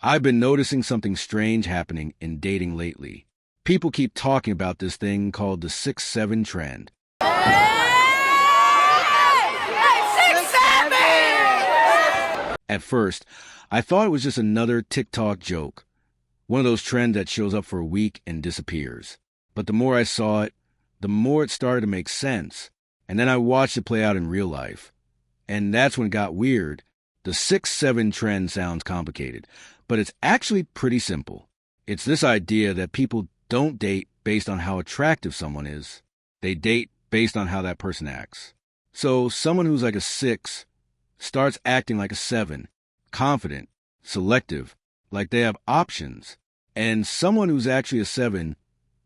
I've been noticing something strange happening in dating lately. People keep talking about this thing called the 6-7 trend. At first, I thought it was just another TikTok joke, one of those trends that shows up for a week and disappears. But the more I saw it, the more it started to make sense. And then I watched it play out in real life. And that's when it got weird. The 6-7 trend sounds complicated, but it's actually pretty simple. It's this idea that people don't date based on how attractive someone is. They date based on how that person acts. So someone who's like a 6 starts acting like a 7, confident, selective, like they have options. And someone who's actually a 7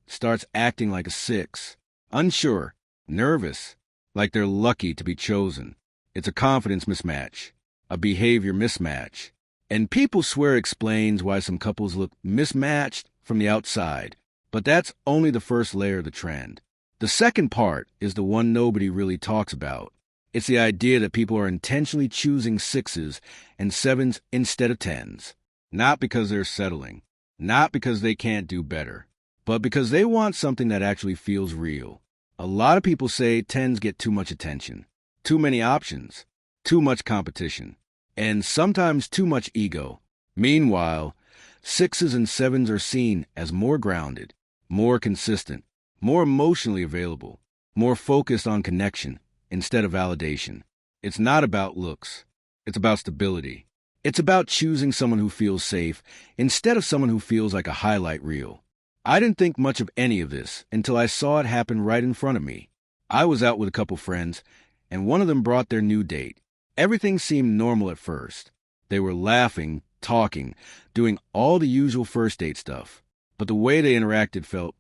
starts acting like a 6, unsure, nervous, like they're lucky to be chosen. It's a confidence mismatch, a behavior mismatch. And people swear it explains why some couples look mismatched from the outside. But that's only the first layer of the trend. The second part is the one nobody really talks about. It's the idea that people are intentionally choosing 6s and 7s instead of 10s. Not because they're settling, not because they can't do better, but because they want something that actually feels real. A lot of people say 10s get too much attention, too many options, too much competition, and sometimes too much ego. Meanwhile, 6s and 7s are seen as more grounded, more consistent, more emotionally available, more focused on connection instead of validation. It's not about looks. It's about stability. It's about choosing someone who feels safe instead of someone who feels like a highlight reel. I didn't think much of any of this until I saw it happen right in front of me. I was out with a couple friends, and one of them brought their new date. Everything seemed normal at first. They were laughing, talking, doing all the usual first date stuff. But the way they interacted felt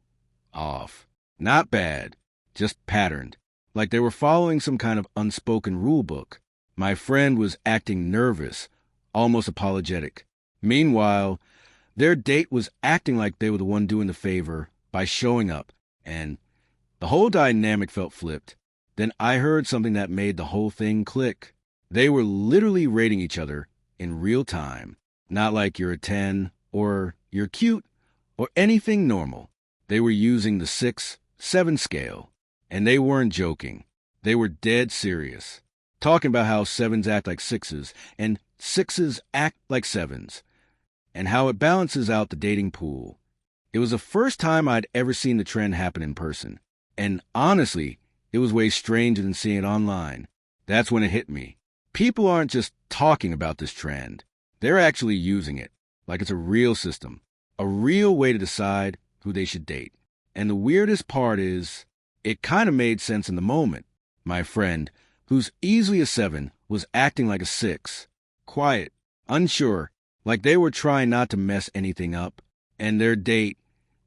off. Not bad, just patterned, like they were following some kind of unspoken rule book. My friend was acting nervous, almost apologetic. Meanwhile, their date was acting like they were the one doing the favor by showing up, and the whole dynamic felt flipped. Then I heard something that made the whole thing click. They were literally rating each other in real time, not like you're a 10 or you're cute or anything normal. They were using the 6-7 scale, and they weren't joking. They were dead serious, talking about how 7s act like 6s and 6s act like 7s, and how it balances out the dating pool. It was the first time I'd ever seen the trend happen in person, and honestly, it was way stranger than seeing it online. That's when it hit me. People aren't just talking about this trend. They're actually using it, like it's a real system, a real way to decide who they should date. And the weirdest part is, it kind of made sense in the moment. My friend, who's easily a 7, was acting like a 6. Quiet, unsure, like they were trying not to mess anything up. And their date,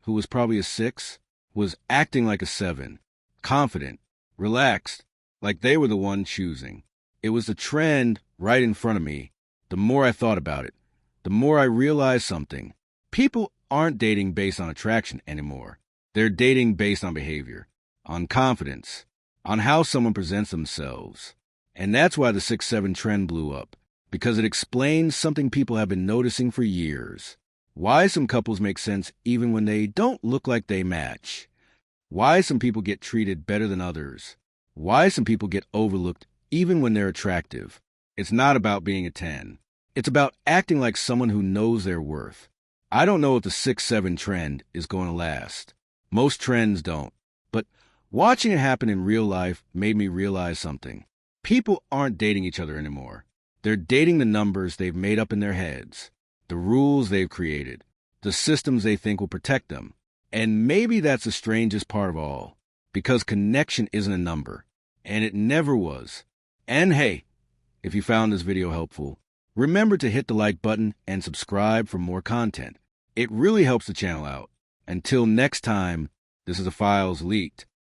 who was probably a 6, was acting like a 7. Confident, relaxed, like they were the one choosing. It was the trend right in front of me. The more I thought about it, the more I realized something. People aren't dating based on attraction anymore. They're dating based on behavior, on confidence, on how someone presents themselves. And that's why the 6-7 trend blew up, because it explains something people have been noticing for years. Why some couples make sense even when they don't look like they match. Why some people get treated better than others. Why some people get overlooked even when they're attractive. It's not about being a 10. It's about acting like someone who knows their worth. I don't know if the 6-7 trend is going to last. Most trends don't. But watching it happen in real life made me realize something. People aren't dating each other anymore. They're dating the numbers they've made up in their heads, the rules they've created, the systems they think will protect them. And maybe that's the strangest part of all, because connection isn't a number, and it never was. And hey, if you found this video helpful, remember to hit the like button and subscribe for more content. It really helps the channel out. Until next time, this is the Files Leaked.